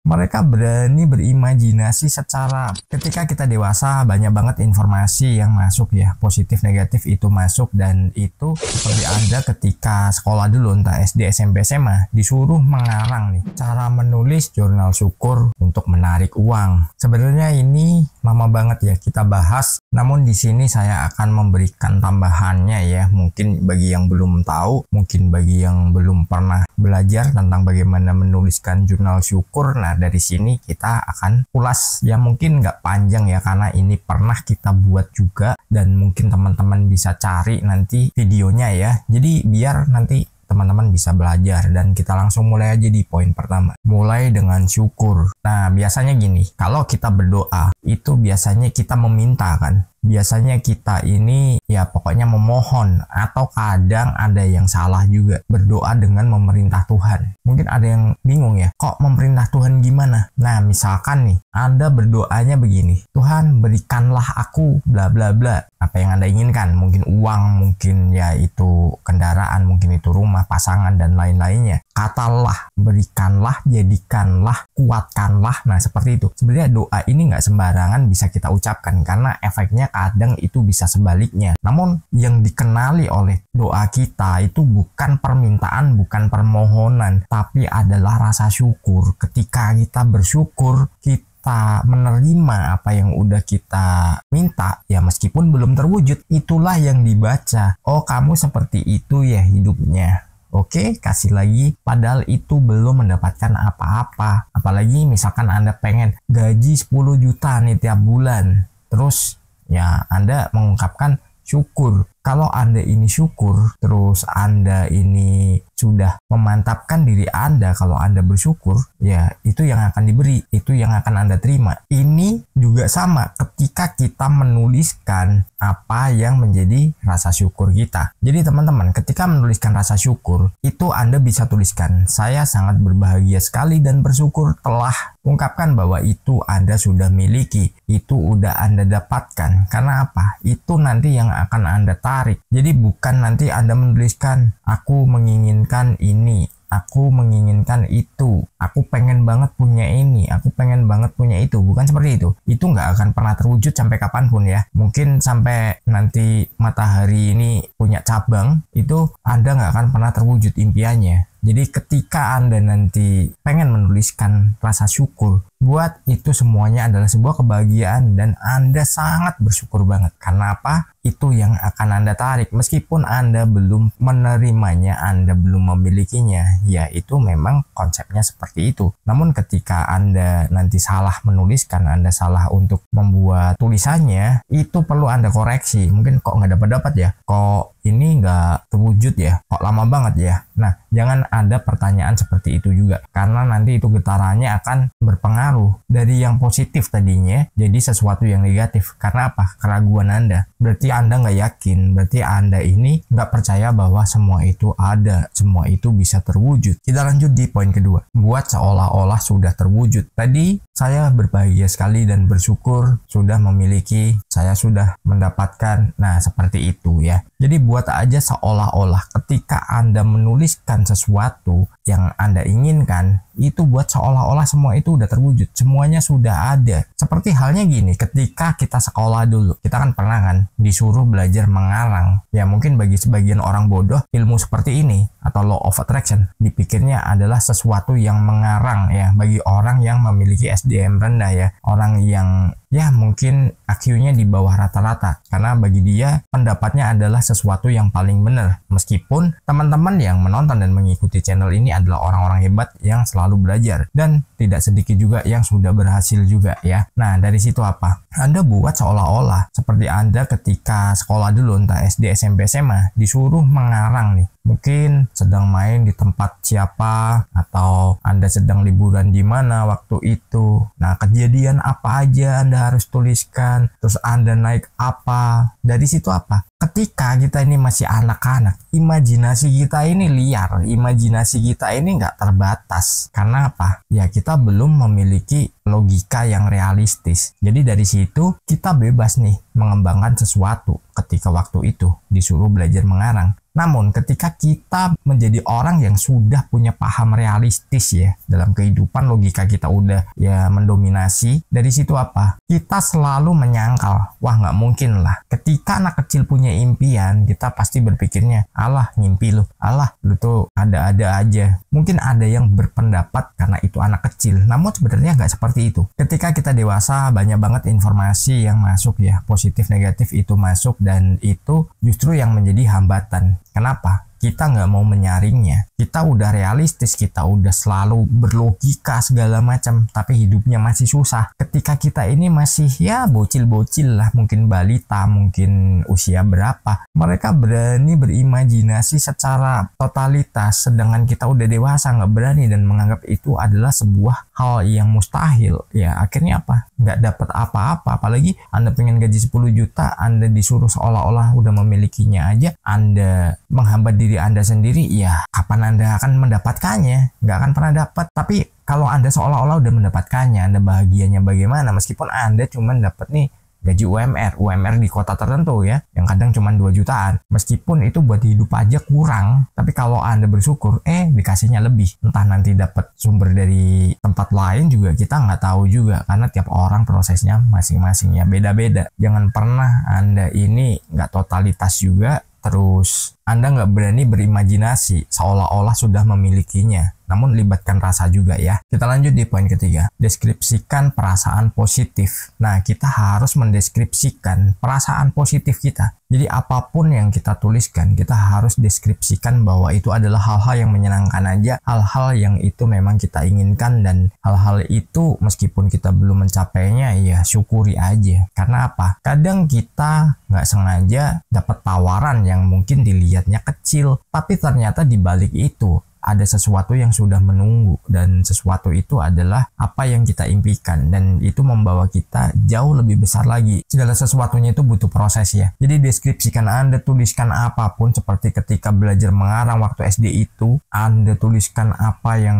Mereka berani berimajinasi secara ketika kita dewasa banyak banget informasi yang masuk ya, positif negatif itu masuk, dan itu seperti Anda ketika sekolah dulu entah SD, SMP, SMA disuruh mengarang nih cara menulis jurnal syukur untuk menarik uang. Sebenarnya ini lama banget ya kita bahas, namun di sini saya akan memberikan tambahannya ya, mungkin bagi yang belum tahu, mungkin bagi yang belum pernah belajar tentang bagaimana menuliskan jurnal syukur. Nah, dari sini kita akan ulas ya, mungkin nggak panjang ya karena ini pernah kita buat juga, dan mungkin teman-teman bisa cari nanti videonya ya. Jadi biar nanti teman-teman bisa belajar, dan kita langsung mulai aja di poin pertama. Mulai dengan syukur. Nah, biasanya gini, kalau kita berdoa itu biasanya kita meminta kan. Biasanya kita ini ya pokoknya memohon, atau kadang ada yang salah juga berdoa dengan memerintah Tuhan. Mungkin ada yang bingung ya, kok memerintah Tuhan gimana? Nah, misalkan nih Anda berdoanya begini, Tuhan berikanlah aku bla bla bla, apa yang Anda inginkan, mungkin uang, mungkin ya itu kendaraan, mungkin itu rumah, pasangan, dan lain-lainnya. Katalah, berikanlah, jadikanlah, kuatkanlah. Nah, seperti itu. Sebenarnya doa ini nggak sembarangan bisa kita ucapkan, karena efeknya kadang itu bisa sebaliknya. Namun yang dikenali oleh doa kita itu bukan permintaan, bukan permohonan, tapi adalah rasa syukur. Ketika kita bersyukur, kita menerima apa yang udah kita minta, ya meskipun belum terwujud, itulah yang dibaca. Oh, kamu seperti itu ya hidupnya. Oke, kasih lagi, padahal itu belum mendapatkan apa-apa. Apalagi misalkan Anda pengen gaji 10 juta nih tiap bulan. Terus ya Anda mengungkapkan syukur. Kalau Anda ini syukur, terus Anda ini sudah memantapkan diri Anda kalau Anda bersyukur, ya itu yang akan diberi, itu yang akan Anda terima. Ini juga sama ketika kita menuliskan apa yang menjadi rasa syukur kita. Jadi teman-teman, ketika menuliskan rasa syukur, itu Anda bisa tuliskan, saya sangat berbahagia sekali dan bersyukur telah ungkapkan bahwa itu Anda sudah miliki, itu udah Anda dapatkan. Karena apa? Itu nanti yang akan Anda tarik. Jadi bukan nanti Anda menuliskan, aku menginginkan ini, aku menginginkan itu, aku pengen banget punya ini, aku pengen banget punya itu. Bukan seperti itu. Itu nggak akan pernah terwujud sampai kapanpun ya. Mungkin sampai nanti matahari ini punya cabang, itu Anda nggak akan pernah terwujud impiannya. Jadi ketika Anda nanti pengen menuliskan rasa syukur, buat itu semuanya adalah sebuah kebahagiaan, dan Anda sangat bersyukur banget. Karena apa? Itu yang akan Anda tarik. Meskipun Anda belum menerimanya, Anda belum memilikinya, ya itu memang konsepnya seperti itu. Namun ketika Anda nanti salah menuliskan, Anda salah untuk membuat tulisannya, itu perlu Anda koreksi. Mungkin kok nggak dapat ya? Kok ini nggak terwujud ya? Kok lama banget ya? Nah, jangan ada pertanyaan seperti itu juga, karena nanti itu getarannya akan berpengaruh dari yang positif tadinya jadi sesuatu yang negatif. Karena apa? Keraguan Anda. Berarti Anda nggak yakin, berarti Anda ini nggak percaya bahwa semua itu ada, semua itu bisa terwujud. Kita lanjut di poin kedua, buat seolah-olah sudah terwujud. Tadi saya berbahagia sekali dan bersyukur sudah memiliki, saya sudah mendapatkan. Nah, seperti itu ya. Jadi buat aja seolah-olah ketika Anda menuliskan sesuatu yang Anda inginkan, itu buat seolah-olah semua itu udah terwujud, semuanya sudah ada. Seperti halnya gini, ketika kita sekolah dulu, kita kan pernah kan disuruh belajar mengarang. Ya mungkin bagi sebagian orang bodoh, ilmu seperti ini atau law of attraction dipikirnya adalah sesuatu yang mengarang ya, bagi orang yang memiliki SDM rendah ya, orang yang ya mungkin IQ-nya di bawah rata-rata, karena bagi dia pendapatnya adalah sesuatu yang paling benar. Meskipun teman-teman yang menonton dan mengikuti channel ini adalah orang-orang hebat yang selalu belajar, dan tidak sedikit juga yang sudah berhasil juga ya. Nah, dari situ apa? Anda buat seolah-olah seperti Anda ketika sekolah dulu entah SD, SMP, SMA disuruh mengarang nih. Mungkin sedang main di tempat siapa, atau Anda sedang liburan di mana waktu itu. Nah, kejadian apa aja Anda harus tuliskan, terus Anda naik apa. Dari situ apa? Ketika kita ini masih anak-anak, imajinasi kita ini liar, imajinasi kita ini nggak terbatas. Karena apa? Ya kita belum memiliki logika yang realistis. Jadi dari situ kita bebas nih mengembangkan sesuatu ketika waktu itu disuruh belajar mengarang. Namun ketika kita menjadi orang yang sudah punya paham realistis ya dalam kehidupan, logika kita udah ya mendominasi, dari situ apa? Kita selalu menyangkal, wah nggak mungkin lah. Ketika anak kecil punya impian, kita pasti berpikirnya, alah ngimpi lu, alah lu tuh ada-ada aja. Mungkin ada yang berpendapat karena itu anak kecil, namun sebenarnya nggak seperti itu. Ketika kita dewasa, banyak banget informasi yang masuk ya, positif negatif itu masuk, dan itu justru yang menjadi hambatan. Kenapa? Kita nggak mau menyaringnya. Kita udah realistis, kita udah selalu berlogika segala macam, tapi hidupnya masih susah. Ketika kita ini masih ya bocil-bocil lah, mungkin balita, mungkin usia berapa, mereka berani berimajinasi secara totalitas, sedangkan kita udah dewasa nggak berani dan menganggap itu adalah sebuah hal yang mustahil. Ya akhirnya apa? Nggak dapat apa-apa. Apalagi Anda pengen gaji 10 juta, Anda disuruh seolah-olah udah memilikinya aja, Anda menghambat diri Anda sendiri, ya kapan Anda akan mendapatkannya? Nggak akan pernah dapat. Tapi kalau Anda seolah-olah udah mendapatkannya, Anda bahagianya bagaimana? Meskipun Anda cuma dapat nih gaji UMR di kota tertentu ya, yang kadang cuma 2 jutaan. Meskipun itu buat hidup aja kurang, tapi kalau Anda bersyukur, dikasihnya lebih. Entah nanti dapat sumber dari tempat lain juga kita nggak tahu juga, karena tiap orang prosesnya masing-masing ya beda-beda. Jangan pernah Anda ini nggak totalitas juga, terus Anda nggak berani berimajinasi seolah-olah sudah memilikinya. Namun libatkan rasa juga ya. Kita lanjut di poin ketiga. Deskripsikan perasaan positif. Nah, kita harus mendeskripsikan perasaan positif kita. Jadi apapun yang kita tuliskan, kita harus deskripsikan bahwa itu adalah hal-hal yang menyenangkan aja, hal-hal yang itu memang kita inginkan, dan hal-hal itu meskipun kita belum mencapainya, ya syukuri aja. Karena apa? Kadang kita nggak sengaja dapat tawaran yang mungkin dilihatnya kecil, tapi ternyata di balik itu ada sesuatu yang sudah menunggu, dan sesuatu itu adalah apa yang kita impikan, dan itu membawa kita jauh lebih besar lagi. Segala sesuatunya itu butuh proses ya. Jadi deskripsikan, Anda tuliskan apapun, seperti ketika belajar mengarang waktu SD itu, Anda tuliskan apa yang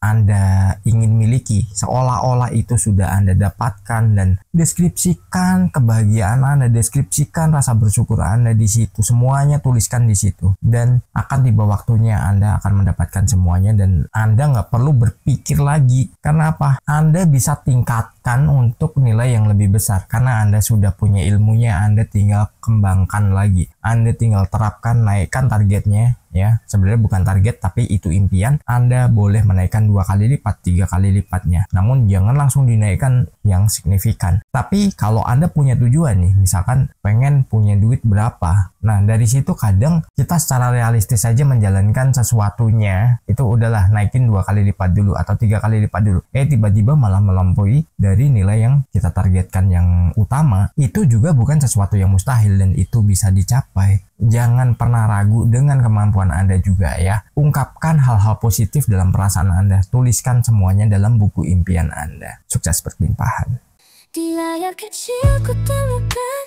Anda ingin miliki, seolah-olah itu sudah Anda dapatkan, dan deskripsikan kebahagiaan Anda, deskripsikan rasa bersyukur Anda di situ, semuanya tuliskan di situ, dan akan tiba waktunya Anda akan mendapatkan semuanya, dan Anda nggak perlu berpikir lagi. Karena apa? Anda bisa tingkatkan untuk nilai yang lebih besar, karena Anda sudah punya ilmunya, Anda tinggal kembangkan lagi, Anda tinggal terapkan, naikkan targetnya ya. Sebenarnya bukan target, tapi itu impian. Anda boleh menaikkan 2 kali lipat, 3 kali lipatnya, namun jangan langsung dinaikkan yang signifikan. Tapi kalau Anda punya tujuan nih, misalkan pengen punya duit berapa, nah dari situ kadang kita secara realistis saja menjalankan sesuatunya, itu udahlah naikin 2 kali lipat dulu atau 3 kali lipat dulu, tiba-tiba malah melampaui dari nilai yang kita targetkan yang utama. Itu juga bukan sesuatu yang mustahil, dan itu bisa dicapai. Jangan pernah ragu dengan kemampuan Anda juga ya. Ungkapkan hal-hal positif dalam perasaan Anda. Tuliskan semuanya dalam buku impian Anda. Sukses berlimpahan. Di layar kecil ku temukan